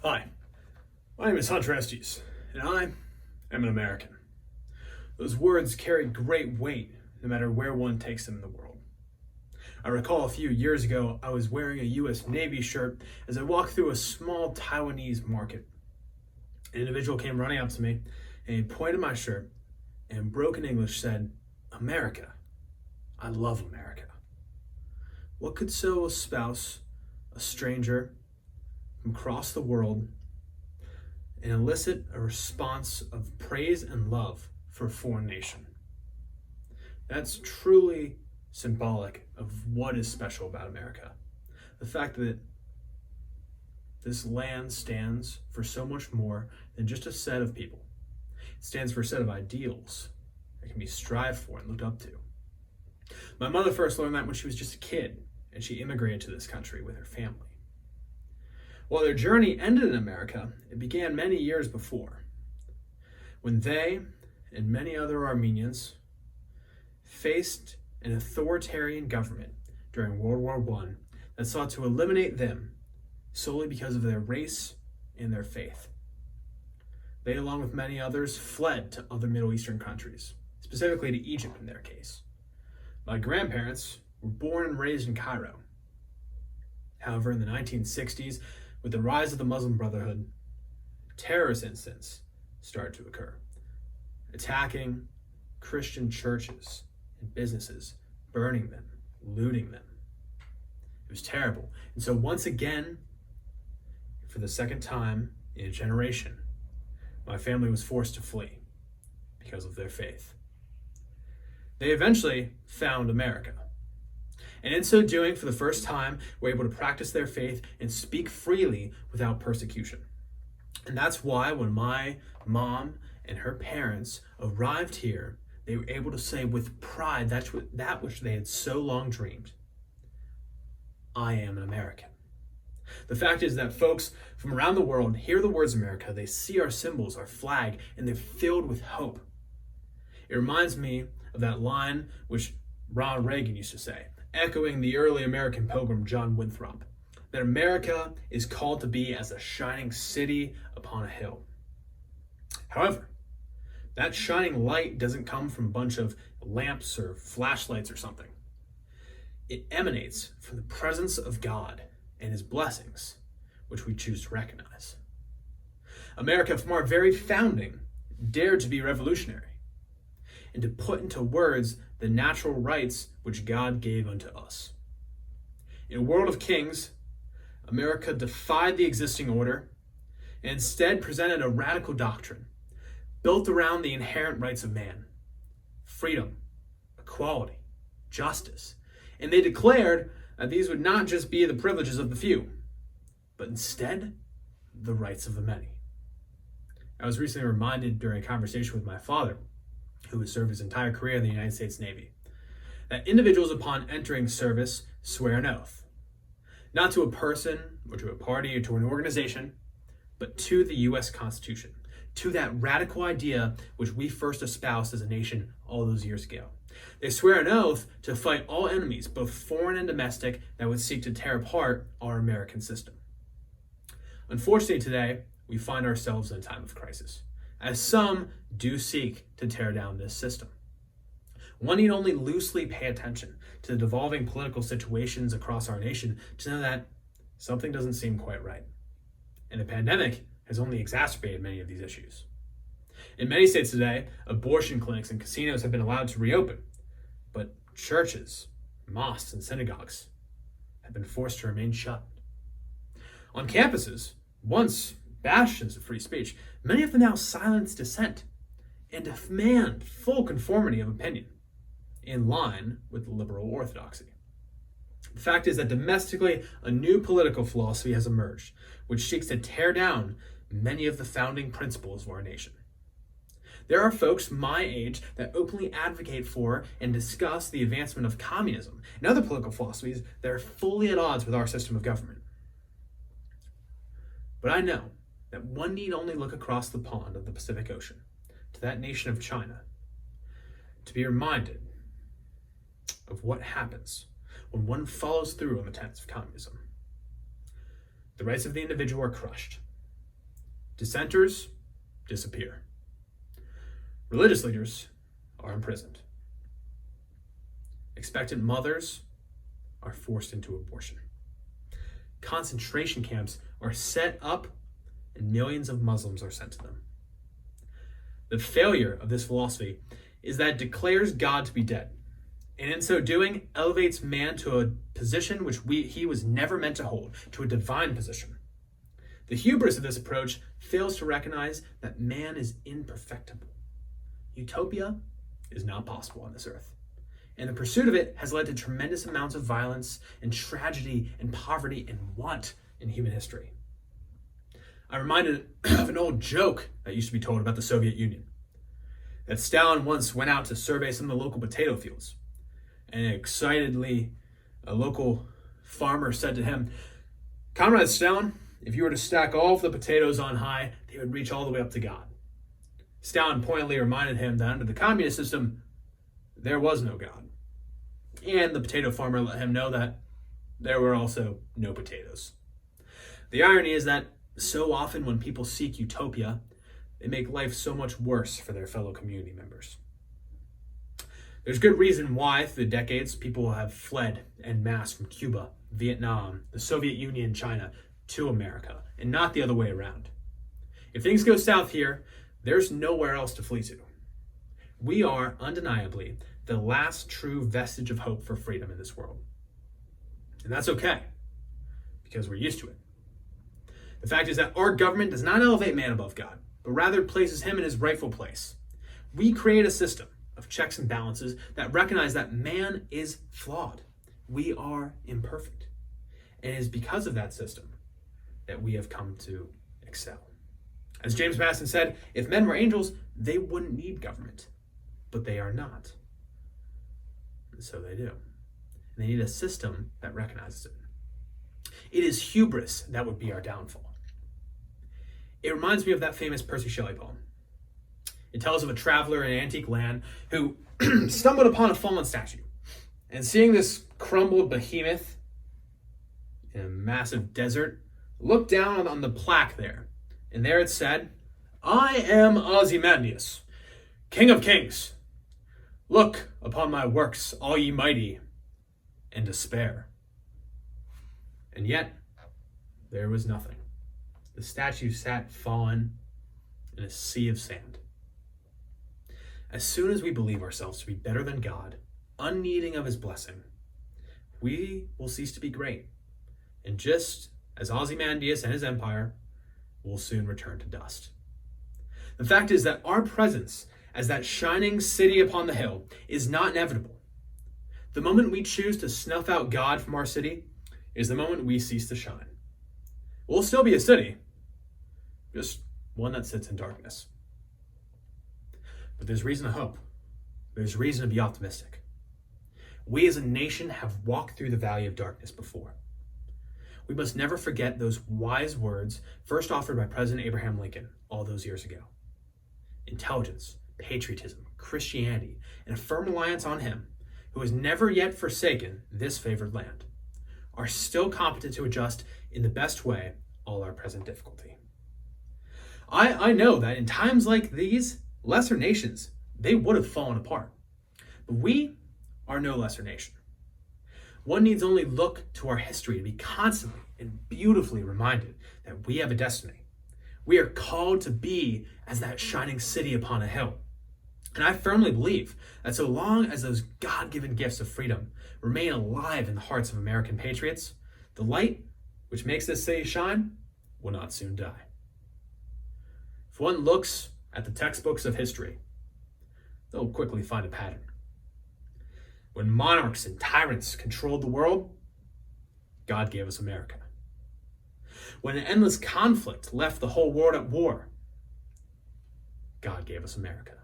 Hi, my name is Hunter Estes, and I am an American. Those words carry great weight no matter where one takes them in the world. I recall a few years ago, I was wearing a US Navy shirt as I walked through a small Taiwanese market. An individual came running up to me and he pointed my shirt and in broken English said, "America. I love America." What could so espouse a stranger from across the world and elicit a response of praise and love for a foreign nation? That's truly symbolic of what is special about America. The fact that this land stands for so much more than just a set of people. It stands for a set of ideals that can be strived for and looked up to. My mother first learned that when she was just a kid, and she immigrated to this country with her family. While their journey ended in America, it began many years before, when they and many other Armenians faced an authoritarian government during World War I that sought to eliminate them solely because of their race and their faith. They, along with many others, fled to other Middle Eastern countries, specifically to Egypt in their case. My grandparents were born and raised in Cairo. However, in the 1960s, with the rise of the Muslim Brotherhood, terrorist incidents started to occur, attacking Christian churches and businesses, burning them, looting them. It was terrible. And so once again, for the second time in a generation, my family was forced to flee because of their faith. They eventually found America. And in so doing, for the first time, were able to practice their faith and speak freely without persecution. And that's why when my mom and her parents arrived here, they were able to say with pride that which they had so long dreamed: I am an American. The fact is that folks from around the world hear the words America, they see our symbols, our flag, and they're filled with hope. It reminds me of that line which Ronald Reagan used to say, echoing the early American pilgrim John Winthrop, that America is called to be as a shining city upon a hill. However, that shining light doesn't come from a bunch of lamps or flashlights or something. It emanates from the presence of God and his blessings, which we choose to recognize. America, from our very founding, dared to be revolutionary and to put into words the natural rights which God gave unto us. In a world of kings, America defied the existing order and instead presented a radical doctrine built around the inherent rights of man: freedom, equality, justice. And they declared that these would not just be the privileges of the few, but instead the rights of the many. I was recently reminded during a conversation with my father, who has served his entire career in the United States Navy, that individuals upon entering service swear an oath, not to a person or to a party or to an organization, but to the U.S. Constitution, to that radical idea which we first espoused as a nation all those years ago. They swear an oath to fight all enemies, both foreign and domestic, that would seek to tear apart our American system. Unfortunately, today, we find ourselves in a time of crisis, as some do seek to tear down this system. One need only loosely pay attention to the devolving political situations across our nation to know that something doesn't seem quite right. And the pandemic has only exacerbated many of these issues. In many states today, abortion clinics and casinos have been allowed to reopen, but churches, mosques, and synagogues have been forced to remain shut. On campuses, once bastions of free speech, many of them now silence dissent and demand full conformity of opinion in line with liberal orthodoxy. The fact is that domestically, a new political philosophy has emerged, which seeks to tear down many of the founding principles of our nation. There are folks my age that openly advocate for and discuss the advancement of communism and other political philosophies that are fully at odds with our system of government. But I know that one need only look across the pond of the Pacific Ocean to that nation of China to be reminded of what happens when one follows through on the tenets of communism. The rights of the individual are crushed. Dissenters disappear. Religious leaders are imprisoned. Expectant mothers are forced into abortion. Concentration camps are set up and millions of Muslims are sent to them. The failure of this philosophy is that it declares God to be dead, and in so doing, elevates man to a position which he was never meant to hold, to a divine position. The hubris of this approach fails to recognize that man is imperfectible. Utopia is not possible on this earth, and the pursuit of it has led to tremendous amounts of violence and tragedy and poverty and want in human history. I'm reminded of an old joke that used to be told about the Soviet Union. That Stalin once went out to survey some of the local potato fields, and excitedly, a local farmer said to him, "Comrade Stalin, if you were to stack all of the potatoes on high, they would reach all the way up to God." Stalin pointedly reminded him that under the communist system, there was no God. And the potato farmer let him know that there were also no potatoes. The irony is that so often when people seek utopia, they make life so much worse for their fellow community members. There's good reason why, through the decades, people have fled en masse from Cuba, Vietnam, the Soviet Union, China, to America, and not the other way around. If things go south here, there's nowhere else to flee to. We are undeniably the last true vestige of hope for freedom in this world. And that's okay, because we're used to it. The fact is that our government does not elevate man above God, but rather places him in his rightful place. We create a system of checks and balances that recognize that man is flawed. We are imperfect. And it is because of that system that we have come to excel. As James Madison said, if men were angels, they wouldn't need government. But they are not. And so they do. And they need a system that recognizes it. It is hubris that would be our downfall. It reminds me of that famous Percy Shelley poem. It tells of a traveler in an antique land who stumbled upon a fallen statue. And seeing this crumbled behemoth in a massive desert, looked down on the plaque there. And there it said, "I am Ozymandias, King of Kings. Look upon my works, all ye mighty, and despair." And yet, there was nothing. The statue sat fallen in a sea of sand. As soon as we believe ourselves to be better than God, unneeding of his blessing, we will cease to be great. And just as Ozymandias and his empire will soon return to dust. The fact is that our presence as that shining city upon the hill is not inevitable. The moment we choose to snuff out God from our city is the moment we cease to shine. We'll still be a city, just one that sits in darkness. But there's reason to hope. There's reason to be optimistic. We as a nation have walked through the valley of darkness before. We must never forget those wise words first offered by President Abraham Lincoln all those years ago. Intelligence, patriotism, Christianity, and a firm reliance on him, who has never yet forsaken this favored land, are still competent to adjust in the best way all our present difficulty. I know that in times like these, lesser nations, they would have fallen apart. But we are no lesser nation. One needs only look to our history to be constantly and beautifully reminded that we have a destiny. We are called to be as that shining city upon a hill. And I firmly believe that so long as those God-given gifts of freedom remain alive in the hearts of American patriots, the light which makes this city shine will not soon die. If one looks at the textbooks of history, they'll quickly find a pattern. When monarchs and tyrants controlled the world, God gave us America. When an endless conflict left the whole world at war, God gave us America.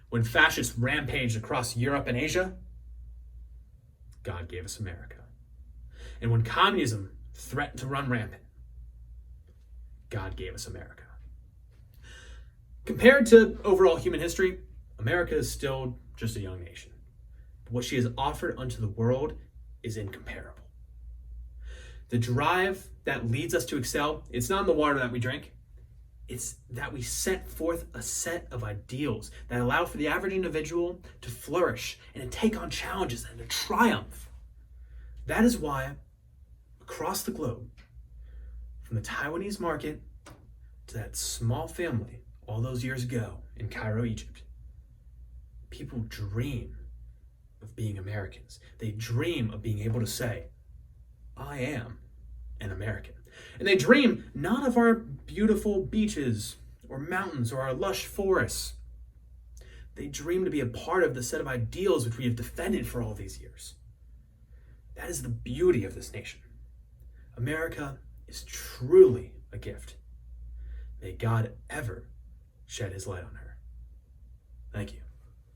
When fascists rampaged across Europe and Asia, God gave us America. And when communism threatened to run rampant, God gave us America. Compared to overall human history, America is still just a young nation. But what she has offered unto the world is incomparable. The drive that leads us to excel, it's not in the water that we drink, It's that we set forth a set of ideals that allow for the average individual to flourish and to take on challenges and to triumph. That is why, across the globe, from the Taiwanese market to that small family all those years ago in Cairo, Egypt, people dream of being Americans. They dream of being able to say, I am an American. And they dream not of our beautiful beaches or mountains or our lush forests. They dream to be a part of the set of ideals which we have defended for all these years. That is the beauty of this nation. America is truly a gift. May God ever shed his light on her. Thank you.